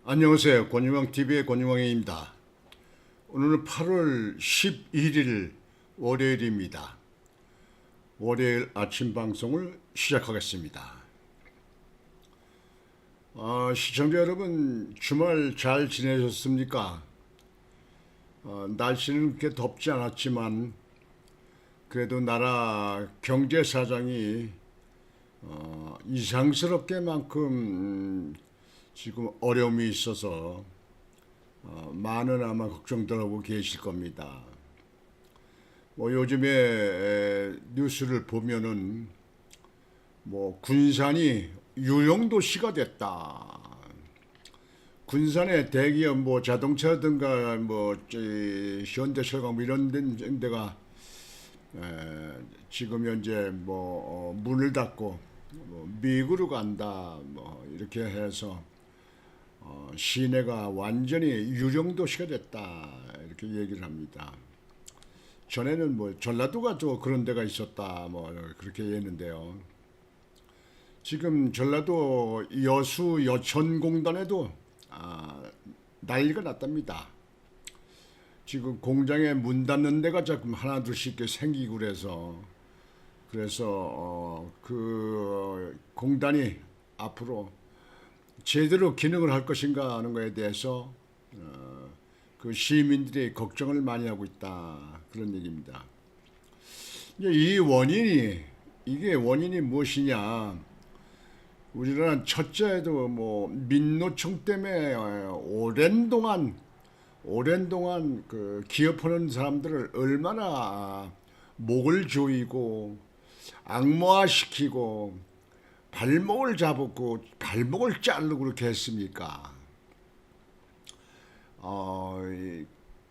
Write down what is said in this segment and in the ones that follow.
안녕하세요. 권유광TV의 권유광입니다. 오늘은 8월 11일 월요일입니다. 월요일 아침 방송을 시작하겠습니다. 시청자 여러분, 주말 잘 지내셨습니까? 날씨는 그렇게 덥지 않았지만 그래도 나라 경제 사정이 이상스럽게만큼 지금 어려움이 있어서 많은 아마 걱정들 하고 계실 겁니다. 뭐 요즘에 뉴스를 보면은 뭐 군산이 유용도시가 됐다. 군산의 대기업 뭐 자동차든가 뭐 현대철강 뭐 이런 데가 지금 현재 뭐 문을 닫고 뭐 미국으로 간다 뭐 이렇게 해서 시내가 완전히 유령도시가 됐다 이렇게 얘기를 합니다. 전에는 뭐 전라도가 또 그런 데가 있었다 뭐 그렇게 했는데요. 지금 전라도 여수 여천공단에도 난리가 났답니다. 지금 공장에 문 닫는 데가 자꾸 하나 둘씩 생기고 그래서 그 공단이 앞으로 제대로 기능을 할 것인가 하는 것에 대해서 그 시민들이 걱정을 많이 하고 있다 그런 얘기입니다. 이제 이게 원인이 무엇이냐? 우리나라 첫째도 뭐 민노총 때문에 오랜 동안 그 기업하는 사람들을 얼마나 목을 조이고 악마화시키고 발목을 잡고 발목을 자르고 그렇게 했습니까?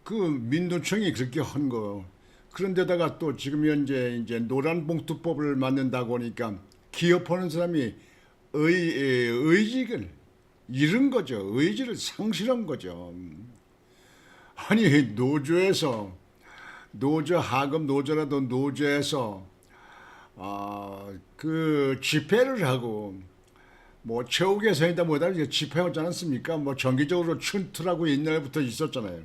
그 민노총이 그렇게 한 거. 그런데다가 또 지금 현재 이제 노란봉투법을 만든다고 하니까 기업하는 사람이 의지를 잃은 거죠. 의지를 상실한 거죠. 아니 노조 하급 노조라도 노조에서 그 집회를 하고 뭐 최후 개선이다 뭐다 집회하지 않았습니까? 뭐 정기적으로 춘투라고 옛날부터 있었잖아요.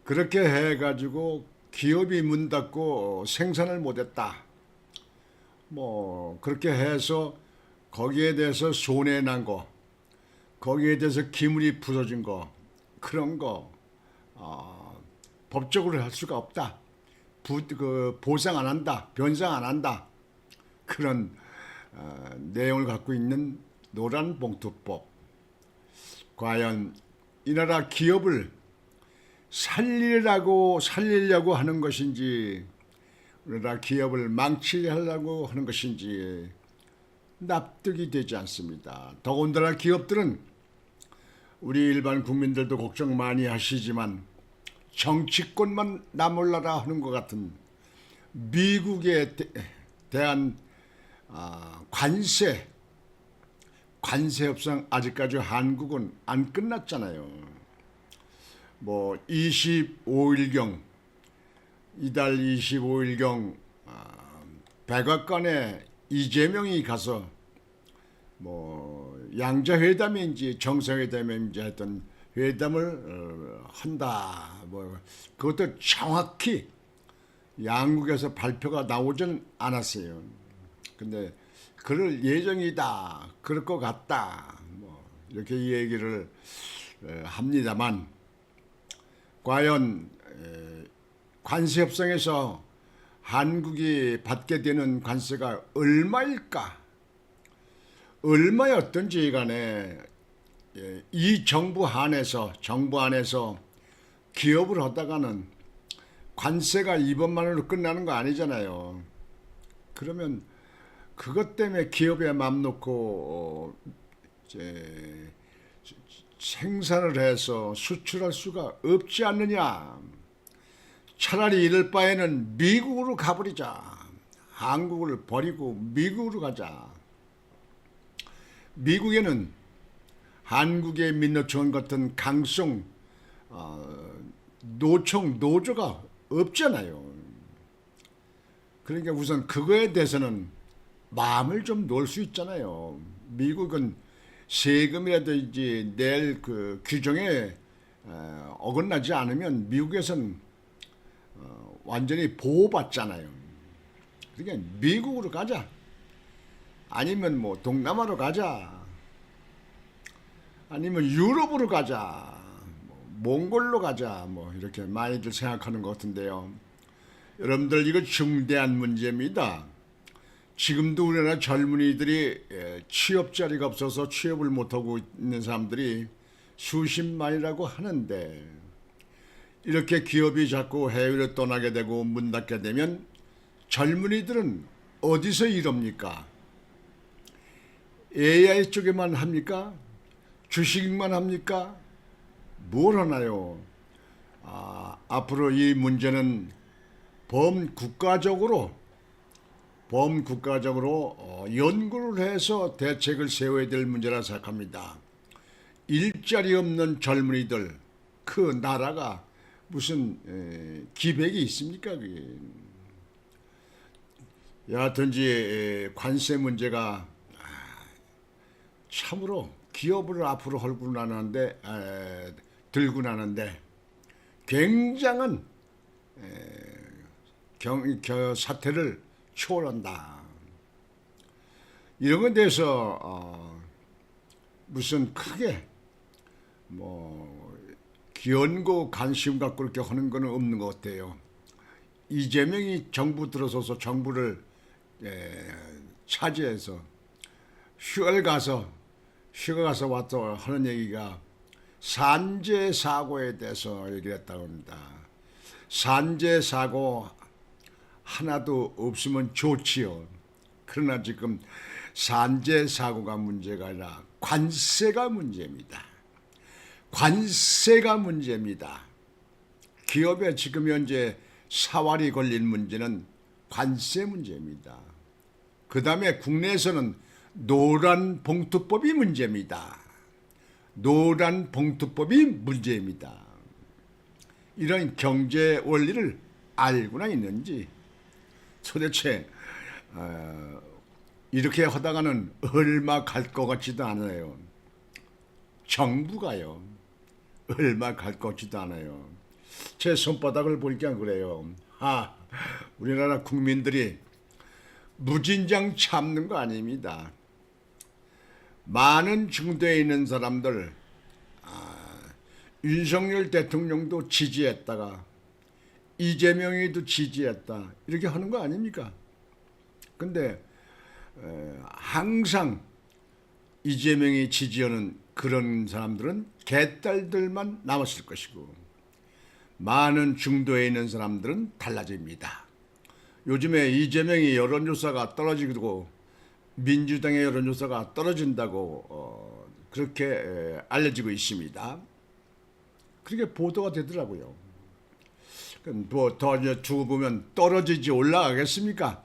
그렇게 해가지고 기업이 문 닫고 생산을 못했다. 뭐 그렇게 해서 거기에 대해서 손해 난 거, 거기에 대해서 기물이 부서진 거 그런 거 법적으로 할 수가 없다. 보상 안 한다, 변상 안 한다. 그런 내용을 갖고 있는 노란봉투법. 과연 이 나라 기업을 살리려고 하는 것인지, 우리나라 기업을 망치려고 하는 것인지 납득이 되지 않습니다. 더군다나 기업들은 우리 일반 국민들도 걱정 많이 하시지만 정치권만 나몰라라 하는 것 같은 미국에 대한 관세 협상 아직까지 한국은 안 끝났잖아요. 뭐 25일경 이달 25일경 백악관에 이재명이 가서 뭐 양자회담인지 정상회담인지 하여튼 회담을 한다. 뭐 그것도 정확히 양국에서 발표가 나오진 않았어요. 근데 그럴 예정이다, 그럴 것 같다, 뭐 이렇게 얘기를 합니다만 과연 관세 협상에서 한국이 받게 되는 관세가 얼마일까? 얼마였든지 간에 이 정부 안에서 기업을 하다가는 관세가 이번만으로 끝나는 거 아니잖아요. 그러면 그것 때문에 기업에 맘 놓고 생산을 해서 수출할 수가 없지 않느냐. 차라리 이럴 바에는 미국으로 가버리자. 한국을 버리고 미국으로 가자. 미국에는 한국의 민노총 같은 강성 노조가 없잖아요. 그러니까 우선 그거에 대해서는 마음을 좀 놓을 수 있잖아요. 미국은 세금이라든지 낼 그 규정에 어긋나지 않으면 미국에선 완전히 보호받잖아요. 그러니까 미국으로 가자. 아니면 뭐 동남아로 가자. 아니면 유럽으로 가자. 뭐 몽골로 가자. 뭐 이렇게 많이들 생각하는 것 같은데요. 여러분들 이거 중대한 문제입니다. 지금도 우리나라 젊은이들이 취업 자리가 없어서 취업을 못하고 있는 사람들이 수십만이라고 하는데 이렇게 기업이 자꾸 해외로 떠나게 되고 문 닫게 되면 젊은이들은 어디서 일합니까? AI 쪽에만 합니까? 주식만 합니까? 뭘 하나요? 앞으로 이 문제는 범국가적으로 연구를 해서 대책을 세워야 될 문제라 생각합니다. 일자리 없는 젊은이들, 그 나라가 무슨 기백이 있습니까? 그게. 여하튼지 관세 문제가 참으로 기업을 앞으로 들고 나는데 굉장한 사태를 초월한다. 이런 것에 대해서 무슨 크게 기원고 관심 갖고 이렇게 하는 거는 없는 것 같아요. 이재명이 정부 들어서서 정부를 차지해서 휴가 가서 와서 하는 얘기가 산재 사고에 대해서 얘기했다고 합니다. 산재 사고 하나도 없으면 좋지요. 그러나 지금 산재 사고가 문제가 아니라 관세가 문제입니다. 관세가 문제입니다. 기업에 지금 현재 사활이 걸린 문제는 관세 문제입니다. 그 다음에 국내에서는 노란 봉투법이 문제입니다. 노란 봉투법이 문제입니다. 이런 경제 원리를 알고나 있는지 도대체 이렇게 하다가는 얼마 갈 것 같지도 않아요. 정부가요. 얼마 갈 것 같지도 않아요. 제 손바닥을 보니까 그래요. 우리나라 국민들이 무진장 참는 거 아닙니다. 많은 중도에 있는 사람들 윤석열 대통령도 지지했다가 이재명이도 지지했다 이렇게 하는 거 아닙니까? 근데 항상 이재명이 지지하는 그런 사람들은 개딸들만 남았을 것이고 많은 중도에 있는 사람들은 달라집니다. 요즘에 이재명이 여론조사가 떨어지고 민주당의 여론조사가 떨어진다고 그렇게 알려지고 있습니다. 그렇게 보도가 되더라고요. 더 두고 보면 떨어지지 올라가겠습니까?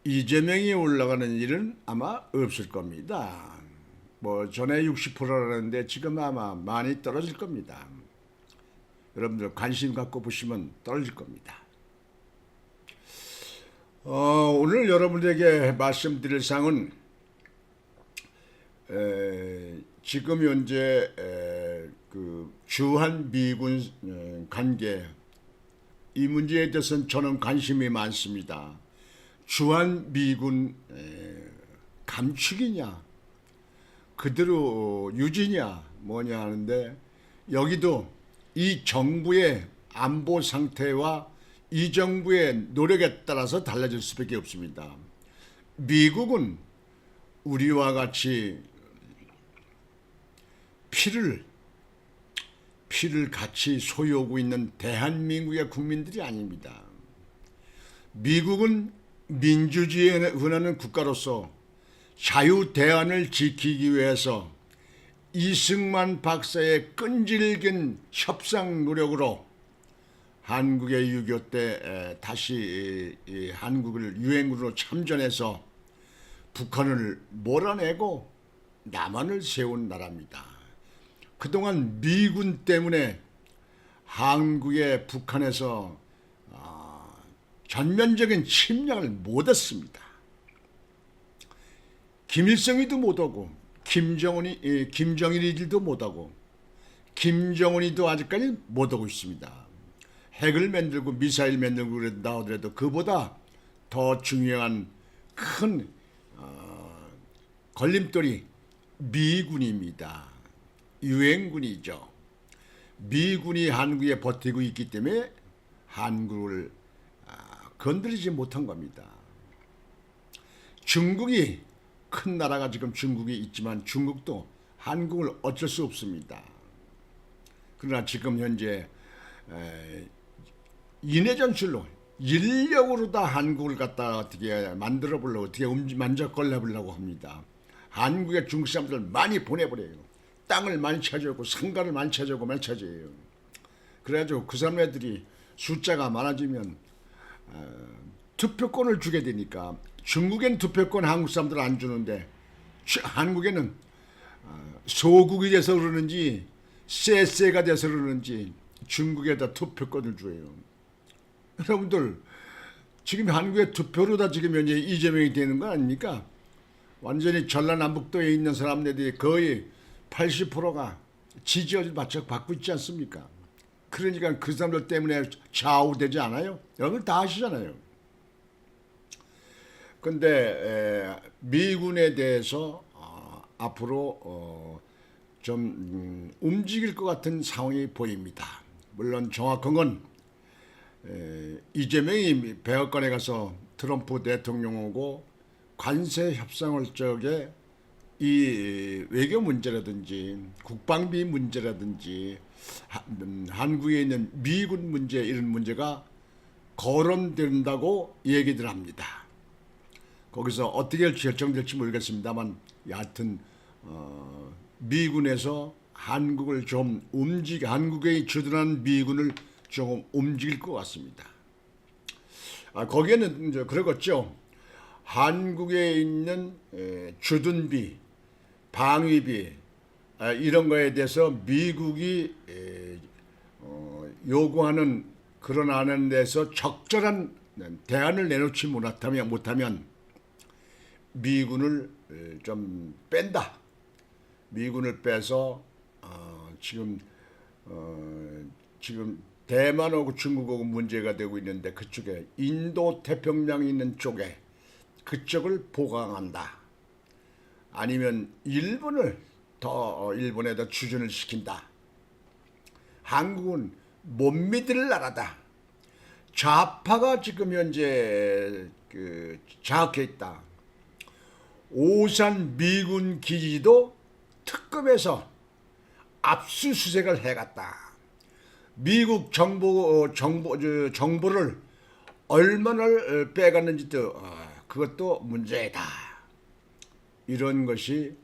이재명이 올라가는 일은 아마 없을 겁니다. 전에 60%라는데 지금 아마 많이 떨어질 겁니다. 여러분들 관심 갖고 보시면 떨어질 겁니다. 오늘 여러분에게 말씀드릴 사항은 지금 현재 그 주한 미군 관계 이 문제에 대해서는 저는 관심이 많습니다. 주한 미군 감축이냐 그대로 유지냐 뭐냐 하는데 여기도 이 정부의 안보 상태와 이 정부의 노력에 따라서 달라질 수밖에 없습니다. 미국은 우리와 같이 피를 같이 소유하고 있는 대한민국의 국민들이 아닙니다. 미국은 민주주의에 흔하는 국가로서 자유대안을 지키기 위해서 이승만 박사의 끈질긴 협상 노력으로 한국의 6.25 때 다시 한국을 유엔군으로 참전해서 북한을 몰아내고 남한을 세운 나라입니다. 그동안 미군 때문에 한국의 북한에서 전면적인 침략을 못했습니다. 김일성이도 못하고 김정일이들도 못하고 김정은이도 아직까지 못하고 있습니다. 핵을 만들고 미사일 만들고 나오더라도 그보다 더 중요한 큰 걸림돌이 미군입니다. 유엔군이죠. 미군이 한국에 버티고 있기 때문에 한국을 건드리지 못한 겁니다. 중국이 큰 나라가 지금 중국이 있지만 중국도 한국을 어쩔 수 없습니다. 그러나 지금 현재 인해전술로 인력으로 다 한국을 갖다 어떻게 만들어 보려고 어떻게 만져걸려 보려고 합니다. 한국에 중국 사람들 많이 보내버려요. 땅을 많이 차지하고 상가를 많이 차지하고 많이 차지해요. 그래가지고 그 사람들이 숫자가 많아지면 투표권을 주게 되니까 중국엔 투표권 한국 사람들 안 주는데 한국에는 소국이 돼서 그러는지 쎄쎄가 돼서 그러는지 중국에다 투표권을 줘요. 여러분들 지금 한국의 투표로 다 지금 현재 이재명이 되는 거 아닙니까? 완전히 전라남북도에 있는 사람들이 거의 80%가 지지를 받고 있지 않습니까? 그러니까 그 사람들 때문에 좌우되지 않아요? 여러분 다 아시잖아요. 근데 미군에 대해서 앞으로 좀 움직일 것 같은 상황이 보입니다. 물론 정확한 건 이재명이 백악관에 가서 트럼프 대통령하고 관세 협상을 적에 이 외교 문제라든지 국방비 문제라든지 한국에 있는 미군 문제 이런 문제가 거론된다고 얘기들 합니다. 거기서 어떻게 결정될지 모르겠습니다만 여하튼 미군에서 한국을 좀 한국에 주둔한 미군을 조금 움직일 것 같습니다. 거기에는 이제 그러겠죠. 한국에 있는 주둔비, 방위비 이런 거에 대해서 미국이 요구하는 그런 안에 대해서 적절한 대안을 내놓지 못하면 미군을 좀 뺀다. 미군을 빼서 지금 대만하고 중국하고 문제가 되고 있는데 그쪽에 인도 태평양이 있는 쪽에 그쪽을 보강한다. 아니면 일본에다 주둔을 시킨다. 한국은 못 믿을 나라다. 좌파가 지금 현재 장악해 있다. 오산 미군 기지도 특검에서 압수수색을 해갔다. 미국 정보를 얼마나 빼갔는지도 그것도 문제다. 이런 것이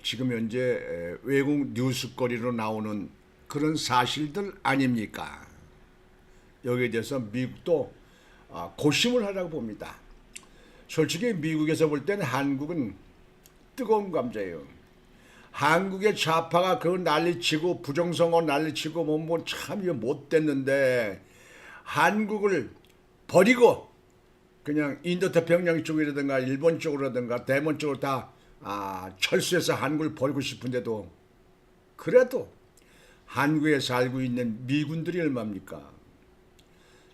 지금 현재 외국 뉴스거리로 나오는 그런 사실들 아닙니까? 여기에 대해서 미국도 고심을 하라고 봅니다. 솔직히 미국에서 볼 때는 한국은 뜨거운 감자예요. 한국의 좌파가 그 난리치고 부정선거 난리치고 뭐 참 이거 못됐는데 한국을 버리고 그냥 인도태평양 쪽이라든가 일본 쪽으로라든가 대만 쪽으로 다 철수해서 한국을 버리고 싶은데도 그래도 한국에 살고 있는 미군들이 얼마입니까?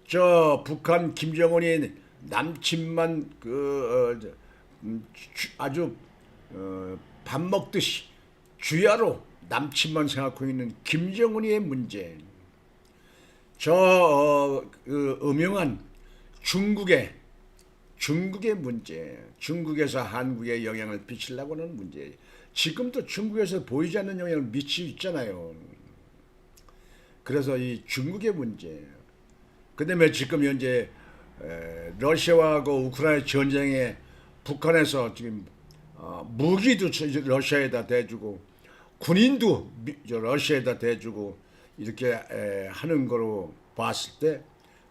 저 북한 김정은이 남친만 아주 밥 먹듯이 주야로 남친만 생각하고 있는 김정은이의 문제, 음흉한 중국의 문제, 중국에서 한국에 영향을 미치려고 하는 문제, 지금도 중국에서 보이지 않는 영향을 미치고 있잖아요. 그래서 이 중국의 문제, 그다음에 지금 현재 러시아하고 우크라이나 전쟁에 북한에서 지금 무기도 러시아에다 대주고 군인도 러시아에다 대주고 이렇게 하는 거로 봤을 때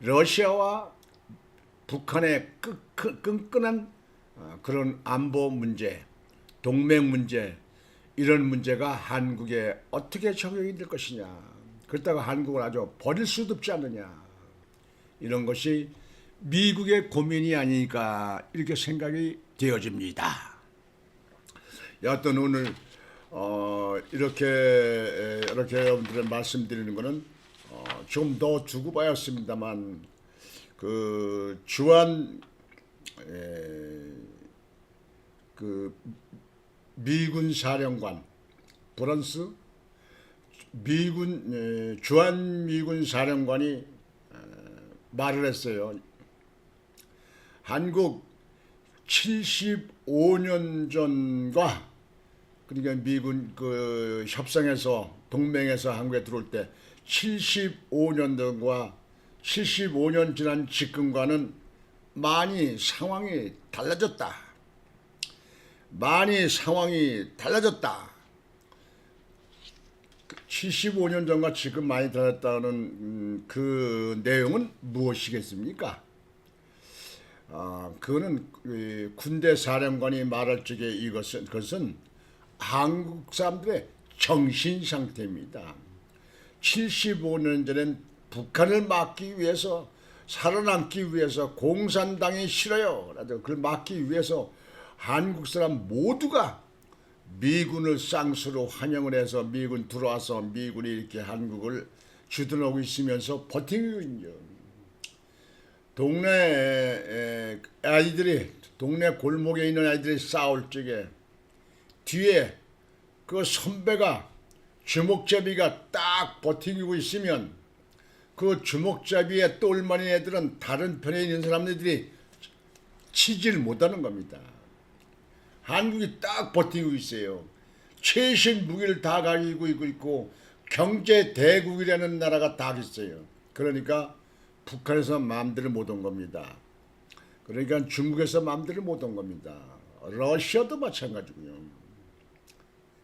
러시아와 북한의 끈끈한 그런 안보 문제, 동맹 문제 이런 문제가 한국에 어떻게 적용이 될 것이냐. 그렇다고 한국을 아주 버릴 수도 없지 않느냐. 이런 것이 미국의 고민이 아니니까 이렇게 생각이 되어집니다. 여하튼 오늘 이렇게 여러분들의 말씀드리는 거는 좀 더 두고 봐야겠습니다만 그 주한 그 미군 사령관 프랑스 미군 주한 미군 사령관이 말을 했어요. 한국 75년 전과 그러니까 미군 그 협상에서 동맹에서 한국에 들어올 때 75년 전과 75년 지난 지금과는 많이 상황이 달라졌다. 많이 상황이 달라졌다. 75년 전과 지금 많이 달랐다는 그 내용은 무엇이겠습니까? 그거는 군대 사령관이 말할 적에 그것은 한국 사람들의 정신 상태입니다. 75년 전엔 북한을 막기 위해서 살아남기 위해서 공산당이 싫어요. 그걸 막기 위해서 한국 사람 모두가 미군을 쌍수로 환영을 해서 미군 들어와서 미군이 이렇게 한국을 주둔하고 있으면서 버티고 있죠. 동네 아이들이 동네 골목에 있는 아이들이 싸울 적에 뒤에 그 선배가 주먹잡이가 딱 버티고 있으면 그 주먹잡이에 똘마니 애들은 다른 편에 있는 사람들이 치질 못하는 겁니다. 한국이 딱 버티고 있어요. 최신 무기를 다 가지고 있고 경제 대국이라는 나라가 다 있어요. 그러니까 북한에서 마음대로 못 온 겁니다. 그러니까 중국에서 마음대로 못 온 겁니다. 러시아도 마찬가지고요.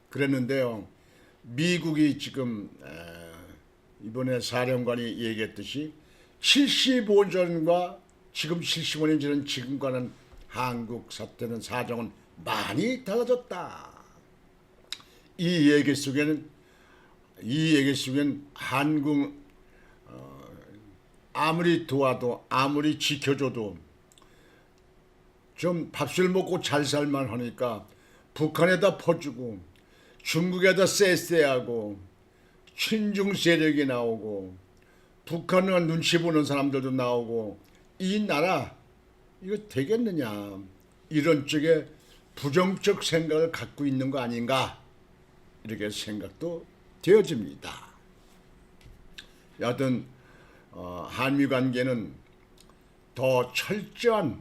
그랬는데요. 미국이 지금 이번에 사령관이 얘기했듯이 75년 전과 지금 75년 전은 지금과는 한국 사태는 사정은 많이 달라졌다. 이 얘기 속에는 한국 아무리 도와도 아무리 지켜줘도 좀 밥술 먹고 잘 살만 하니까 북한에다 퍼주고 중국에다 쎄쎄하고 친중 세력이 나오고 북한을 눈치 보는 사람들도 나오고 이 나라 이거 되겠느냐 이런 쪽에 부정적 생각을 갖고 있는 거 아닌가 이렇게 생각도 되어집니다. 여하튼 한미 관계는 더 철저한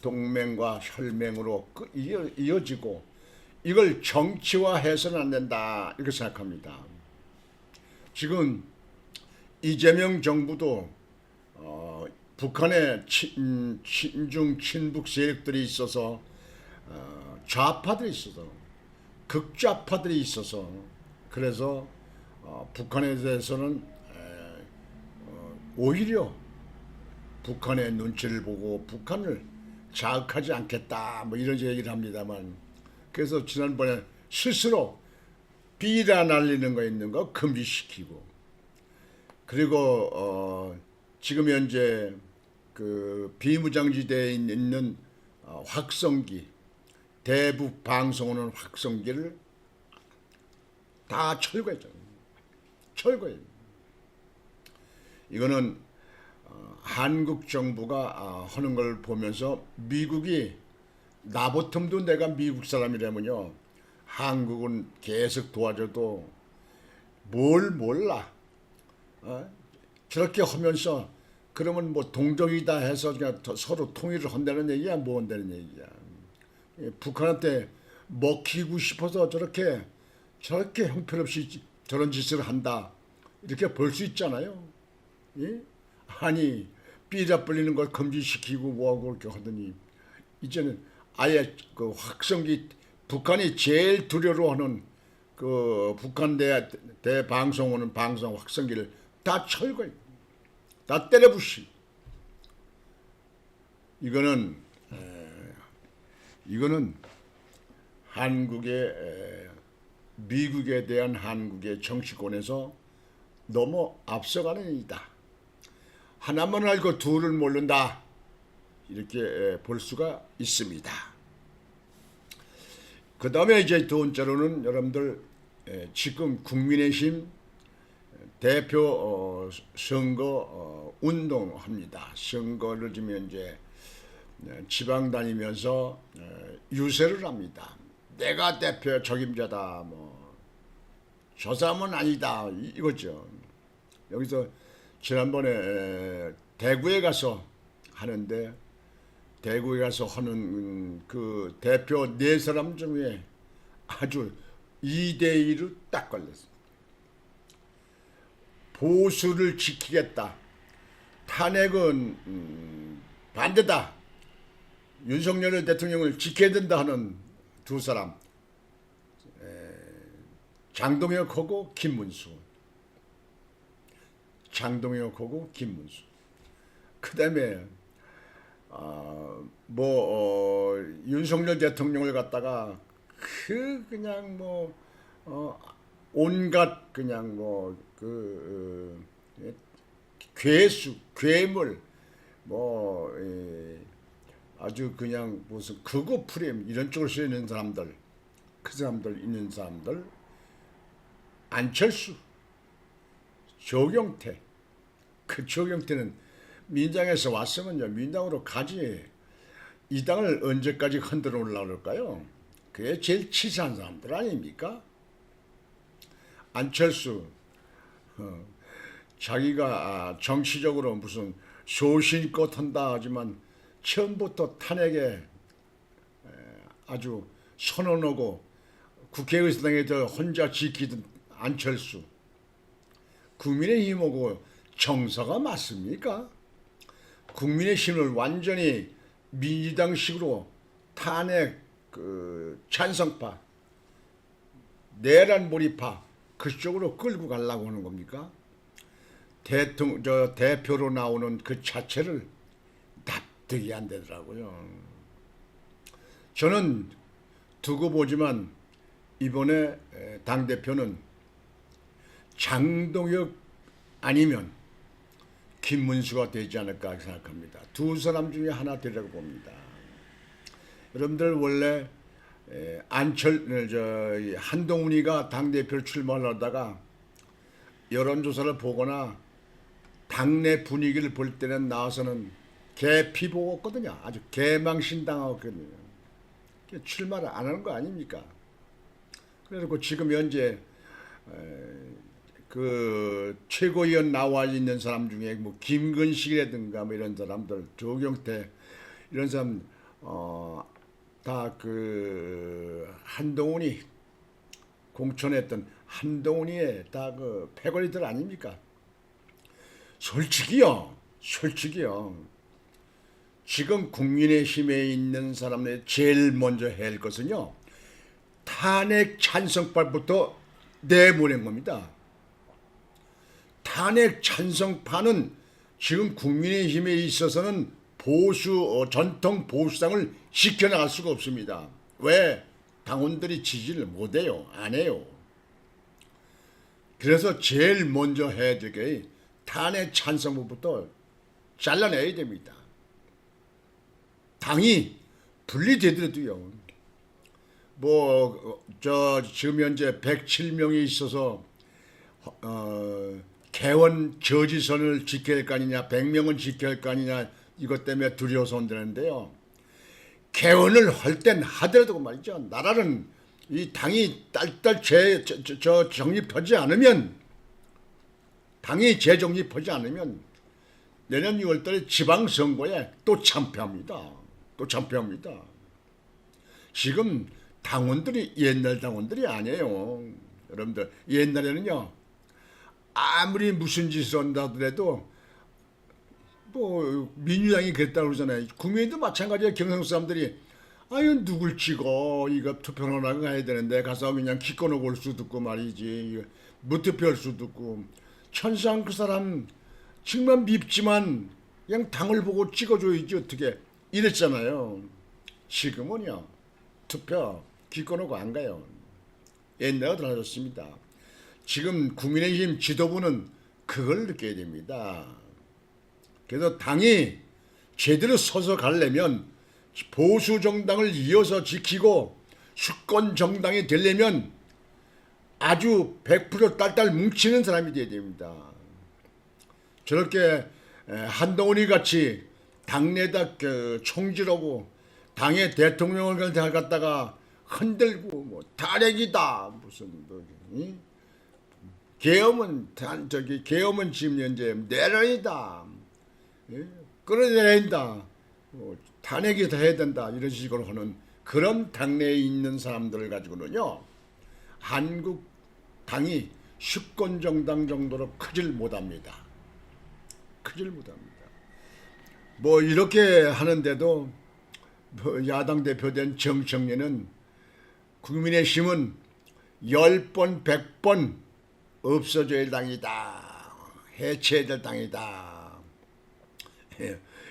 동맹과 혈맹으로 이어지고 이걸 정치화해서는 안 된다 이렇게 생각합니다. 지금 이재명 정부도 북한에 친중 친북 세력들이 있어서 좌파들이 있어서 극좌파들이 있어서 그래서 북한에 대해서는 오히려 북한의 눈치를 보고 북한을 자극하지 않겠다 뭐 이런 얘기를 합니다만 그래서 지난번에 스스로 비라 날리는 거 있는 거 금지시키고 그리고 지금 현재 그 비무장지대에 있는 확성기 대북 방송하는 확성기를 다 철거했잖아요. 철거해요. 이거는 한국 정부가 하는 걸 보면서 미국이 나보통도 내가 미국 사람이라면요 한국은 계속 도와줘도 뭘 몰라 저렇게 하면서 그러면 뭐 동정이다 해서 그냥 서로 통일을 한다는 얘기야 뭐 한다는 얘기야. 북한한테 먹히고 싶어서 저렇게 형편없이 저런 짓을 한다 이렇게 볼 수 있잖아요. 예? 아니 삐라 불리는 걸 금지시키고 뭐하고 그렇게 하더니 이제는 아예 그 확성기 북한이 제일 두려워하는 그 북한 대방송하는 방송 확성기를 다 철거해, 다 때려부시. 이거는 한국의 미국에 대한 한국의 정치권에서 너무 앞서가는 일이다. 하나만 알고 둘을 모른다. 이렇게 볼 수가 있습니다. 그 다음에 이제 두 번째로는 여러분들 지금 국민의힘 대표 선거 운동합니다. 선거를 지금 이제 지방 다니면서 유세를 합니다. 내가 대표 적임자다, 뭐 저 사람은 아니다, 이거죠. 여기서 지난번에 대구에 가서 하는데, 대구에 가서 하는 그 대표 네 사람 중에 아주 2대1로 딱 걸렸어요. 보수를 지키겠다, 탄핵은 반대다, 윤석열 대통령을 지켜야 된다 하는 두 사람, 장동혁하고 김문수. 장동혁하고 김문수. 그 다음에 윤석열 대통령을 갖다가 그냥 온갖 그냥 괴수, 괴물, 아주 그냥 무슨 극우 프레임 이런 쪽으로 쓰이는 사람들, 그 사람들 있는 사람들, 안철수, 조경태. 그 조경태는 민당에서 왔으면요, 민당으로 가지. 이 당을 언제까지 흔들어 올라 그럴까요? 그게 제일 치사한 사람들 아닙니까? 안철수, 자기가 정치적으로 무슨 소신껏 한다 하지만 처음부터 탄핵에 아주 선언하고 국회의사당에서 혼자 지키던 안철수, 국민의힘하고 정서가 맞습니까? 국민의힘을 완전히 민주당식으로 탄핵 찬성파, 내란 몰입파 그쪽으로 끌고 가려고 하는 겁니까? 대표로 나오는 그 자체를 납득이 안 되더라고요. 저는 두고 보지만 이번에 당대표는 장동혁 아니면 김문수가 되지 않을까 생각합니다. 두 사람 중에 하나 되라고 봅니다. 여러분들 원래 한동훈이가 당대표를 출마를 하다가 여론조사를 보거나 당내 분위기를 볼 때는 나와서는 개피 보았거든요. 아주 개망신당하거든요. 출마를 안 하는 거 아닙니까? 그래서 지금 현재 그 최고위원 나와 있는 사람 중에 김근식이라든가 이런 사람들, 조경태 이런 사람 다 그 한동훈이 공천했던 한동훈이의 다 그 패거리들 아닙니까? 솔직히요. 지금 국민의힘에 있는 사람들 제일 먼저 해야 할 것은요, 탄핵 찬성파부터 내보낸 겁니다. 탄핵 찬성파는 지금 국민의힘에 있어서는 전통 보수당을 지켜나갈 수가 없습니다. 왜? 당원들이 지지를 못해요. 안 해요. 그래서 제일 먼저 해야 될 게 탄핵 찬성부터 잘라내야 됩니다. 당이 분리되더라도요. 지금 현재 107명이 있어서 개원 저지선을 지켜야 할 거 아니냐, 100명은 지켜야 할 거 아니냐, 이것 때문에 두려워서 온다는데요. 개원을 할 땐 하더라도 말이죠. 나라는 이 당이 딸딸 정립하지 않으면, 당이 재정립하지 않으면 내년 6월달에 지방선거에 또 참패합니다. 지금 당원들이 옛날 당원들이 아니에요. 여러분들 옛날에는요, 아무리 무슨 짓을 한다 하더라도 민주당이 그랬다고 그러잖아요. 국민도 마찬가지예요. 경상 사람들이 아유 누굴 찍어, 이거 투표를 하고 가야 되는데 가서 그냥 기껏 오고 올 수도 있고 말이지, 무투표할 수도 있고, 천상 그 사람 정말 밉지만 그냥 당을 보고 찍어줘야지 어떻게, 이랬잖아요. 지금은요, 투표 기껏 오고 안 가요. 옛날과 달라졌습니다. 지금 국민의힘 지도부는 그걸 느껴야 됩니다. 그래서 당이 제대로 서서 가려면 보수 정당을 이어서 지키고 수권 정당이 되려면 아주 100% 딸딸 뭉치는 사람이 돼야 됩니다. 저렇게 한동훈이 같이 당내다 총질하고 당의 대통령을 갖다가 흔들고 뭐 탄핵이다 무슨 뭐, 계엄은 지금 현재 내란이다, 끌어내야 된다, 탄핵이 다 해야 된다 이런 식으로 하는 그런 당내에 있는 사람들을 가지고는요 한국 당이 수권 정당 정도로 크질 못합니다. 크질 못합니다. 뭐 이렇게 하는데도 뭐 야당 대표된 정청래는 국민의힘은 10번 100번 없어져야 할 당이다, 해체해야 될 당이다.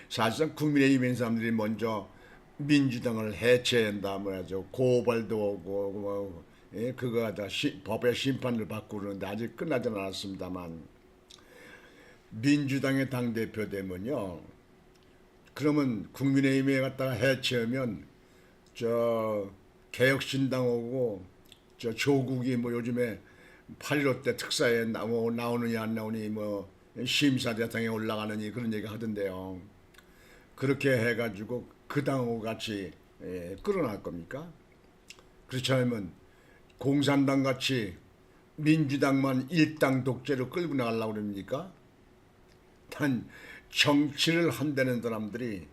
사실상 국민의힘 사람들이 먼저 민주당을 해체해야 한다 뭐라죠. 고발도 오고 뭐, 그거 다 법의 심판을 받고 그러는데 아직 끝나지 않았습니다만, 민주당의 당대표 되면요 그러면 국민의힘에 갖다가 해체하면 저 개혁신당 오고 저 조국이 뭐 요즘에 8.15 때 특사에 나오느냐 안 나오니 뭐 심사 대상에 올라가느니 그런 얘기 하던데요. 그렇게 해가지고 그 당하고 같이 끌어날 겁니까? 그렇지 않으면 공산당 같이 민주당만 일당 독재로 끌고 나가려고 그럽니까? 단 정치를 한다는 사람들이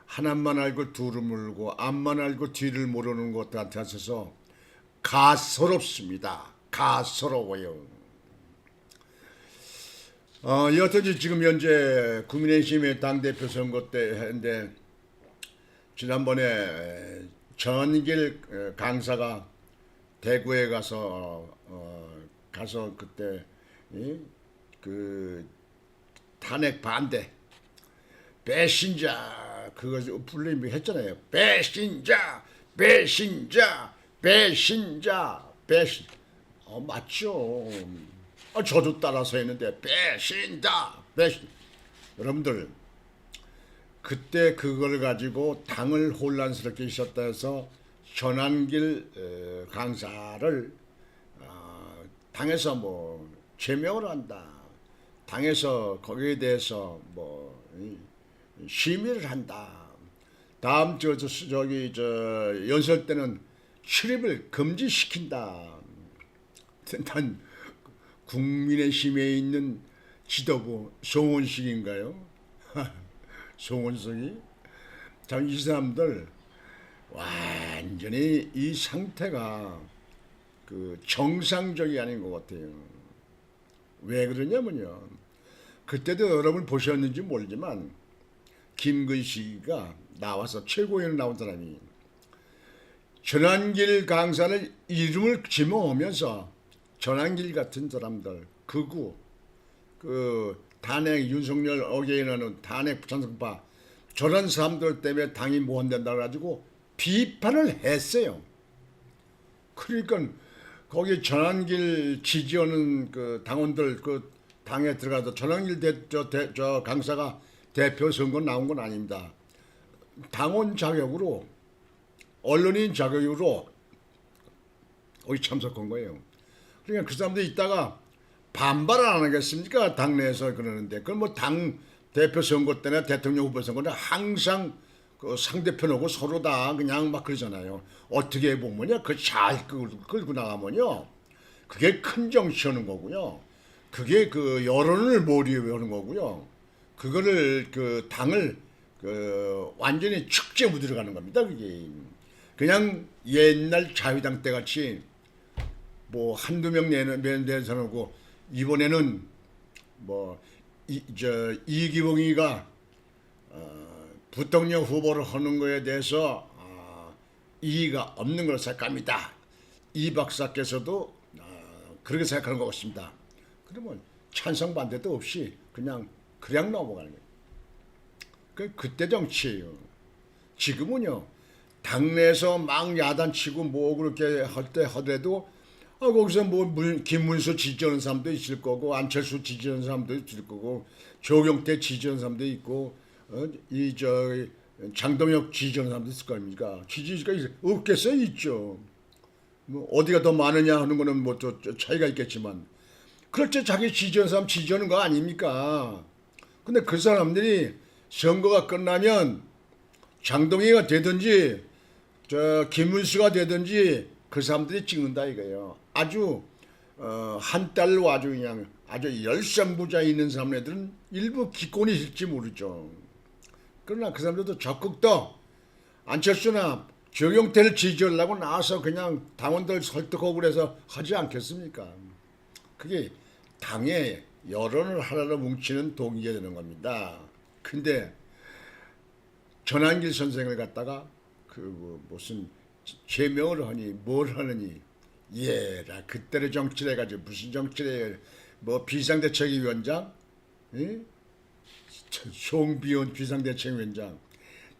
하나만 알고 둘을 물고 앞만 알고 뒤를 모르는 것 같아서 가소롭습니다. 가소로워요. 여튼 지금 현재 국민의힘의 당대표 선거 때 했는데, 지난번에 전길 강사가 대구에 가서 그때 그 탄핵 반대 배신자 그거 불림이 했잖아요. 배신자 배신자 배신자 배신. 맞죠. 저도 따라서 했는데 배신자 배신. 여러분들 그때 그걸 가지고 당을 혼란스럽게 있었다 해서 전환길 강사를 당에서 뭐 제명을 한다, 당에서 거기에 대해서 뭐 심의를 한다, 다음 저기 연설 때는 출입을 금지시킨다. 난 국민의힘에 있는 지도부 송원식인가요? 송원석이 참 이 사람들 완전히 이 상태가 그 정상적이 아닌 것 같아요. 왜 그러냐면요, 그때도 여러분 보셨는지 모르지만 김근식이가 나와서 최고위원 나온 사람이 전환길 강사를 이름을 지목하면서 전환길 같은 사람들 극우 그 탄핵 윤석열 어게인하는 탄핵 찬성파 저런 사람들 때문에 당이 못 된다 가지고 비판을 했어요. 그러니까 거기 전환길 지지하는 그 당원들 그 당에 들어가서 전환길 저 강사가 대표 선거 나온 건 아닙니다. 당원 자격으로 언론인 자격으로 거기 참석한 거예요. 그러니까 그 사람들이 있다가 반발 안 하겠습니까? 당내에서 그러는데 그건 뭐 당 대표 선거 때나 대통령 후보 선거는 항상 그 상대편하고 서로 다 그냥 막 그러잖아요. 어떻게 보면요, 그 잘 끌고 나가면요, 그게 큰 정치하는 거고요. 그게 그 여론을 몰입하는 거고요. 그거를 그 당을 그 완전히 축제에 들어가는 겁니다. 그게 그냥 옛날 자유당 때 같이 뭐 한두 명 내서놓고 이번에는 뭐 이기봉이가 부통령 후보를 하는 거에 대해서 이의가 없는 걸로 생각합니다. 이 박사께서도 그렇게 생각하는 것 같습니다. 그러면 찬성 반대도 없이 그냥 넘어가는 거예요. 그때 정치예요. 지금은요, 당내에서 막 야단치고 뭐 그렇게 할 때 하더라도 거기서 뭐 김문수 지지하는 사람도 있을 거고, 안철수 지지하는 사람도 있을 거고, 조경태 지지하는 사람도 있고, 장동혁 지지하는 사람도 있을 거 아닙니까? 지지가 없겠어요? 있죠. 뭐 어디가 더 많으냐 하는 거는 뭐 또 차이가 있겠지만 그렇죠. 자기 지지하는 사람 지지하는 거 아닙니까? 근데 그 사람들이 선거가 끝나면 장동희가 되든지 김문수가 되든지 그 사람들이 찍는다 이거예요. 아주 한 달로 아주 그냥 아주 열성부자 있는 사람들은 일부 기권이 있을지 모르죠. 그러나 그 사람들도 적극 더 안철수나 조경태를 지지하려고 나와서 그냥 당원들 설득하고 그래서 하지 않겠습니까? 그게 당의 여론을 하나로 뭉치는 동기가 되는 겁니다. 근데 전한길 선생을 갖다가 무슨 제명을 하니 뭘 하느니 예라 그때로 정치를 해가지고 무슨 정치를 뭐 비상대책위원장 송비온 비상대책위원장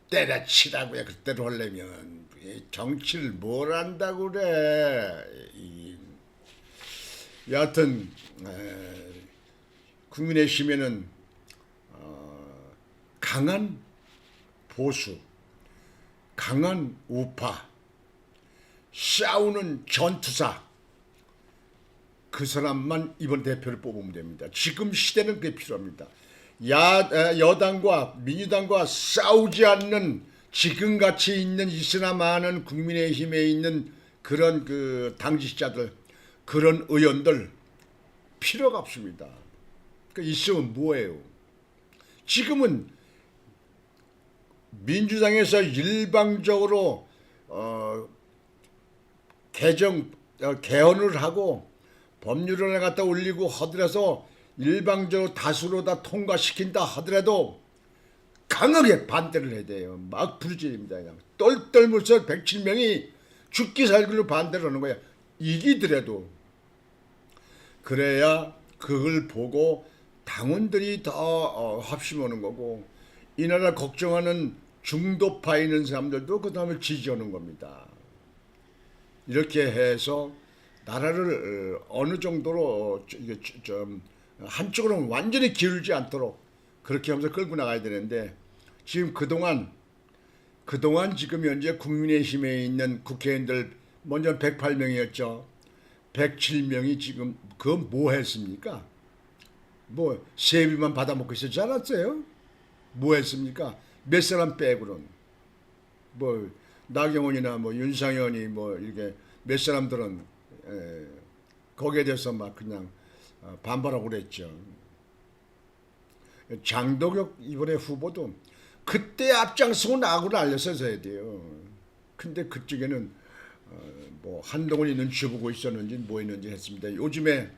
때려치라고요. 그때로 하려면 정치를 뭘 한다고 그래. 여하튼 국민의힘에는 강한 보수, 강한 우파, 싸우는 전투사 그 사람만 이번 대표를 뽑으면 됩니다. 지금 시대는 그게 필요합니다. 여당과 민주당과 싸우지 않는 지금같이 있는 있으나 많은 국민의힘에 있는 그런 그 당직자들 그런 의원들 필요가 없습니다. 그러니까 있으면 뭐예요? 지금은 민주당에서 일방적으로 개헌을 하고 법률을 갖다 올리고 하더라도 일방적으로 다수로 다 통과시킨다 하더라도 강하게 반대를 해야 돼요. 막 부르짖습니다. 그냥 똘똘물서 107명이 죽기 살기로 반대를 하는 거야. 이기더라도. 그래야 그걸 보고 당원들이 더 합심하는 거고 이 나라 걱정하는 중도파 있는 사람들도 그 다음에 지지하는 겁니다. 이렇게 해서 나라를 어느 정도로 한쪽으로 완전히 기울지 않도록 그렇게 하면서 끌고 나가야 되는데 지금 그동안 지금 현재 국민의힘에 있는 국회의원들 먼저 108명이었죠. 107명이 지금 그건 뭐 했습니까? 뭐 세비만 받아먹고 있었지 않았어요? 뭐 했습니까? 몇 사람 빼고는 뭐 나경원이나 뭐 윤상현이 뭐 이렇게 몇 사람들은 거기에 대해서 막 그냥 반발하고 그랬죠. 장동혁 이번에 후보도 그때 앞장서고 나하고는 알렸어야 돼요. 근데 그쪽에는 뭐 한동훈이 눈치 보고 있었는지 뭐 했는지 했습니다. 요즘에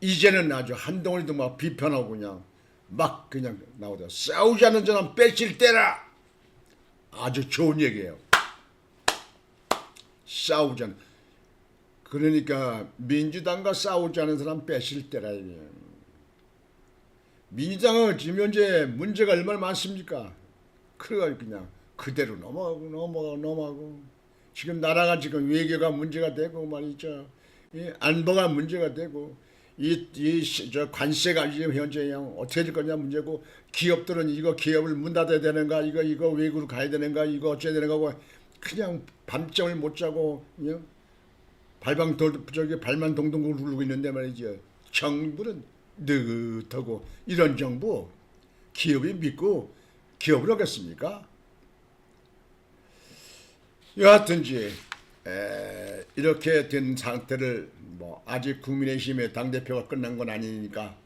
이제는 아주 한동훈이도 막 비판하고 그냥 막 그냥 나오다 싸우지 않는 사람 빼칠 때라. 아주 좋은 얘기예요. 싸우지 않는. 그러니까 민주당과 싸우지 않은 사람 빼실 때라. 민주당은 지금 현재 문제가 얼마나 많습니까? 그래가지고 그냥 그대로 넘어가고 지금 나라가 지금 외교가 문제가 되고 말이죠. 안보가 문제가 되고 저 관세가 지금 현재 그냥 어떻게 될 거냐 문제고 기업들은 이거 기업을 문 닫아야 되는가 이거 외국으로 가야 되는가 이거 어째야 되는가 하고 그냥 밤잠을 못 자고 발만 동동 굴르고 있는데 말이죠. 정부는 느긋하고 이런 정부 기업이 믿고 기업을 하겠습니까? 여하튼지 이렇게 된 상태를 뭐 아직 국민의힘의 당대표가 끝난 건 아니니까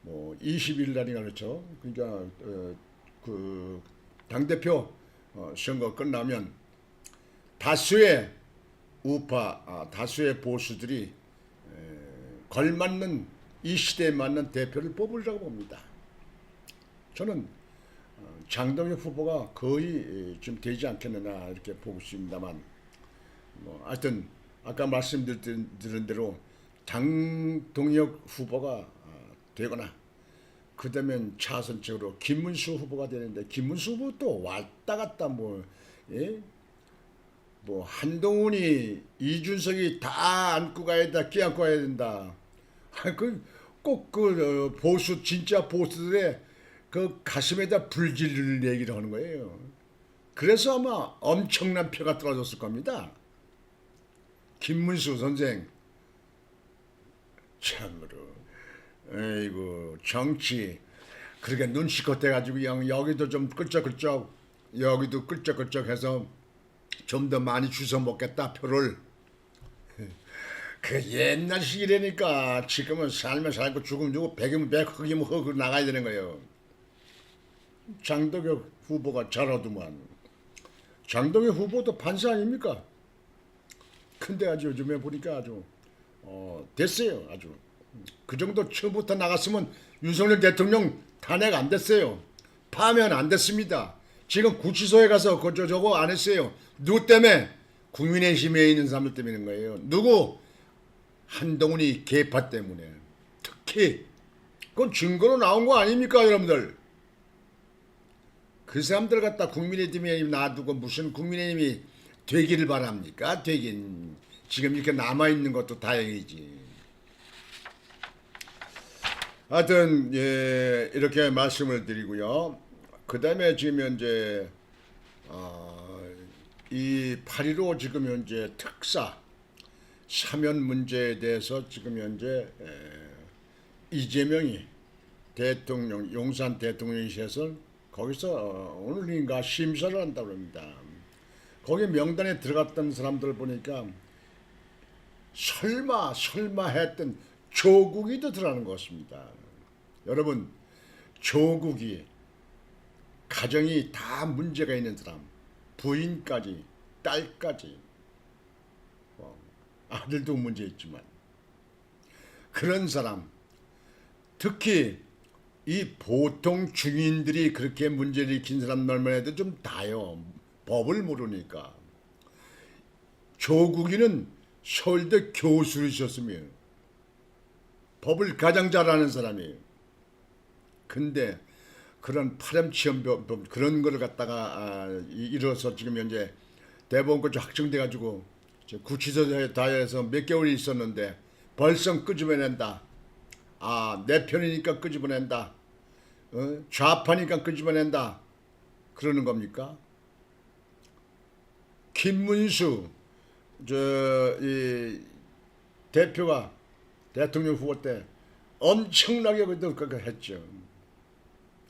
뭐 20일 날인가 그렇죠. 그러니까 그 당대표 선거 끝나면 다수의 우파 다수의 보수들이 걸맞는 이 시대에 맞는 대표를 뽑으려고 봅니다. 저는 장동혁 후보가 거의 좀 되지 않겠느냐 이렇게 보고 있습니다만 뭐 하여튼 아까 말씀드린 대로 장동혁 후보가 되거나 그다음엔 차선책으로 김문수 후보가 되는데 김문수 후보 또 왔다 갔다 뭐 한동훈이 이준석이 다 안고 가야 된다 끼안고 가야 된다. 꼭 보수 진짜 보수들의 그 가슴에다 불질을 얘기를 하는 거예요. 그래서 아마 엄청난 표가 떨어졌을 겁니다. 김문수 선생 참으로 아이고 정치 그렇게 눈치껏 해가지고 그냥 여기도 좀 끌적끌적 여기도 끌적끌적해서 좀 더 많이 주워 먹겠다 표를. 그 옛날식이라니까. 지금은 살면 살고 죽으면 죽고 백이면 백 흑이면 흑 나가야 되는 거예요. 장덕엽 후보가 잘하더만. 장덕엽 후보도 판사 아닙니까? 근데 아주 요즘에 보니까 아주 됐어요. 아주 그 정도 처음부터 나갔으면 윤석열 대통령 탄핵 안 됐어요. 파면 안 됐습니다. 지금 구치소에 가서 저거 안 했어요. 누구 때문에? 국민의힘에 있는 사람들 때문인 거예요. 누구? 한동훈이 개파 때문에. 특히 그건 증거로 나온 거 아닙니까 여러분들? 그 사람들 갖다 국민의힘에 놔두고 무슨 국민의힘이 되기를 바랍니까? 되긴 지금 이렇게 남아있는 것도 다행이지. 하여튼 예, 이렇게 말씀을 드리고요. 그 다음에 지금 현재 이 8.15 지금 현재 특사 사면 문제에 대해서 지금 현재 이재명이 대통령 용산 대통령실에서 거기서 오늘인가 심사를 한다고 합니다. 거기 명단에 들어갔던 사람들 보니까 설마 했던 조국이도 들어가는 것 같습니다. 여러분 조국이 가정이 다 문제가 있는 사람, 부인까지 딸까지 아들도 문제 있지만 그런 사람, 특히 이 보통 중인들이 그렇게 문제를 일으킨 사람들만 해도 좀 다요. 법을 모르니까. 조국이는 서울대 교수이셨으며 법을 가장 잘 아는 사람이에요. 근데 그런 파렴치한 그런 걸 갖다가 이뤄서 지금 현재 대법원까지 확정돼 가지고 구치소에 다해서 몇 개월이 있었는데 벌써 끄집어낸다. 내 편이니까 끄집어낸다. 좌파니까 끄집어낸다. 그러는 겁니까? 김문수 이 대표가 대통령 후보 때 엄청나게 그렇게 했죠.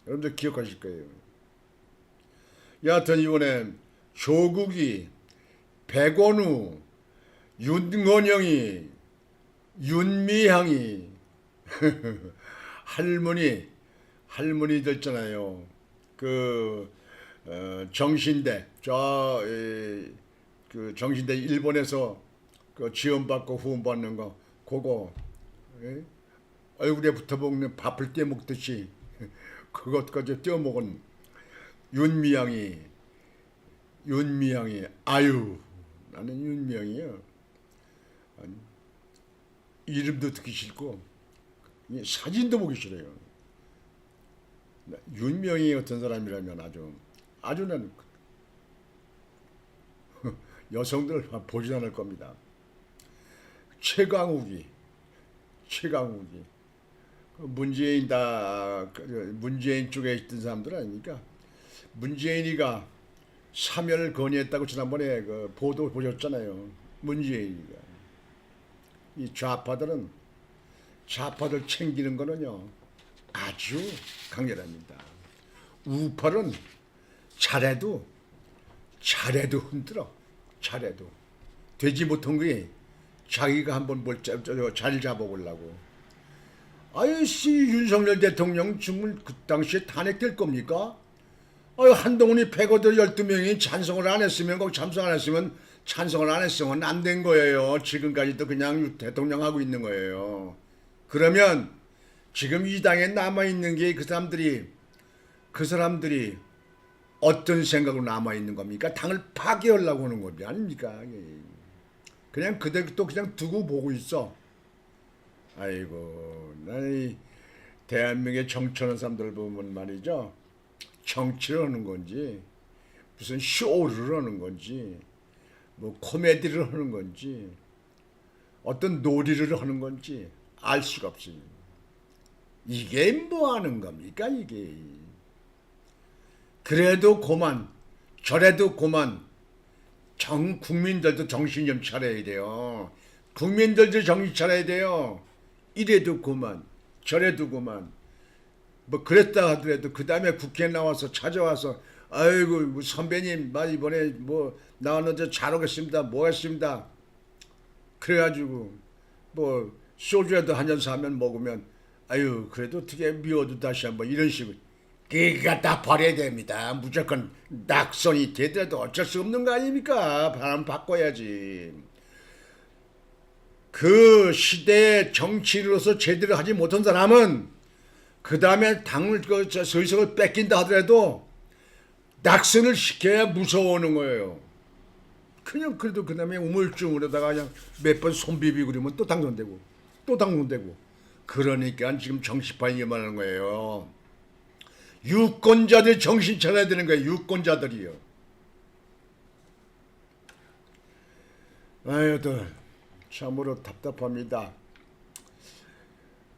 여러분들 기억하실 거예요. 여하튼 이번에 조국이, 백원우, 윤건영이, 윤미향이 할머니들 있잖아요. 그 정신대 그 정신대 일본에서 그 지원받고 후원받는 거 그거 얼굴에 붙어먹는 밥을 떼먹듯이 그것까지 떼어먹은 윤미향이 아유 나는 윤미향이요. 이름도 듣기 싫고 사진도 보기 싫어요. 윤미향이 같은 사람이라면 아주 나는 여성들 보지 않을 겁니다. 최강욱이 문재인 쪽에 있던 사람들 아닙니까? 문재인이가 사면을 건의했다고 지난번에 그 보도 보셨잖아요. 문재인이가. 이 좌파들 챙기는 거는요 아주 강렬합니다. 우파는 잘해도 흔들어. 잘해도 되지 못한 게 자기가 한번 뭘 자리 잡아보려고. 아이씨 윤석열 대통령 정말 그 당시에 탄핵될 겁니까? 한동훈이 패거들 12명이 찬성을 안 했으면 거기 참석 안 했으면 찬성을 안 했으면 안 된 거예요. 지금까지도 그냥 대통령 하고 있는 거예요. 그러면 지금 이 당에 남아있는 게 그 사람들이 어떤 생각으로 남아있는 겁니까? 당을 파괴하려고 하는 겁니다. 아닙니까? 그냥 그대로 그냥 두고 보고 있어. 아이고, 나이 대한민국의 정치하는 사람들 보면 말이죠. 정치를 하는 건지, 무슨 쇼를 하는 건지, 뭐 코미디를 하는 건지, 어떤 놀이를 하는 건지 알 수가 없어요. 이게 뭐 하는 겁니까, 이게. 그래도 그만 저래도 그만 국민들도 정신 좀 차려야 돼요. 국민들도 정신 차려야 돼요. 이래도 그만 저래도 그만. 뭐 그랬다 하더라도 그 다음에 국회에 나와서 찾아와서 아이고 뭐 선배님 나 이번에 뭐 나왔는데 잘 오겠습니다. 뭐 했습니다. 그래가지고 뭐 소주라도 한 잔 사면 먹으면 아유 그래도 어떻게 미워도 다시 한번 이런 식으로 그니까 다 버려야 됩니다. 무조건 낙선이 되더라도 어쩔 수 없는 거 아닙니까? 바람 바꿔야지. 그 시대의 정치인으로서 제대로 하지 못한 사람은 그 다음에 당을 서의석을 뺏긴다 하더라도 낙선을 시켜야 무서워하는 거예요. 그냥 그래도 그 다음에 우물쭈물하다가 그냥 몇 번 손비비 그러면 또 당선되고 또 당선되고. 그러니까 지금 정치판이 임하는 거예요. 유권자들 정신 차려야 되는 거예요. 유권자들이요. 아유들 참으로 답답합니다.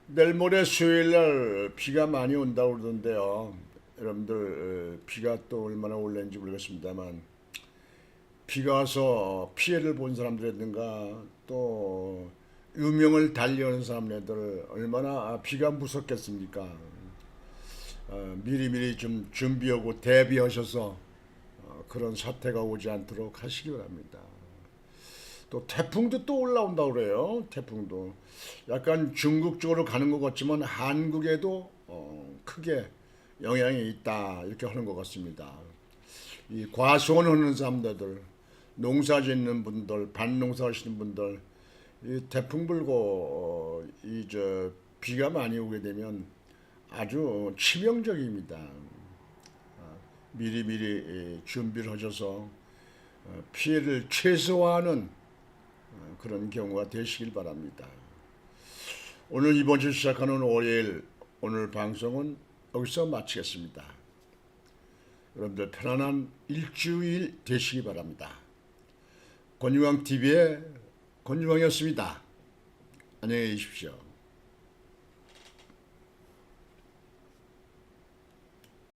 내일 모레 수요일날 비가 많이 온다고 그러던데요. 여러분들 비가 또 얼마나 올는지 모르겠습니다만 비가 와서 피해를 본 사람들이라든가 또 유명을 달리하는 사람들 얼마나 비가 무섭겠습니까? 미리미리 좀 준비하고 대비하셔서 그런 사태가 오지 않도록 하시기 바랍니다. 또 태풍도 또 올라온다고 그래요. 태풍도 약간 중국 쪽으로 가는 것 같지만 한국에도 크게 영향이 있다 이렇게 하는 것 같습니다. 이 과수원하는 사람들, 농사 짓는 분들, 밭농사 하시는 분들, 이 태풍 불고 비가 많이 오게 되면 아주 치명적입니다. 미리미리 준비를 하셔서 피해를 최소화하는 그런 경우가 되시길 바랍니다. 오늘 이번 주 시작하는 월요일 오늘 방송은 여기서 마치겠습니다. 여러분들 편안한 일주일 되시기 바랍니다. 권유광TV의 권유광이었습니다. 안녕히 계십시오.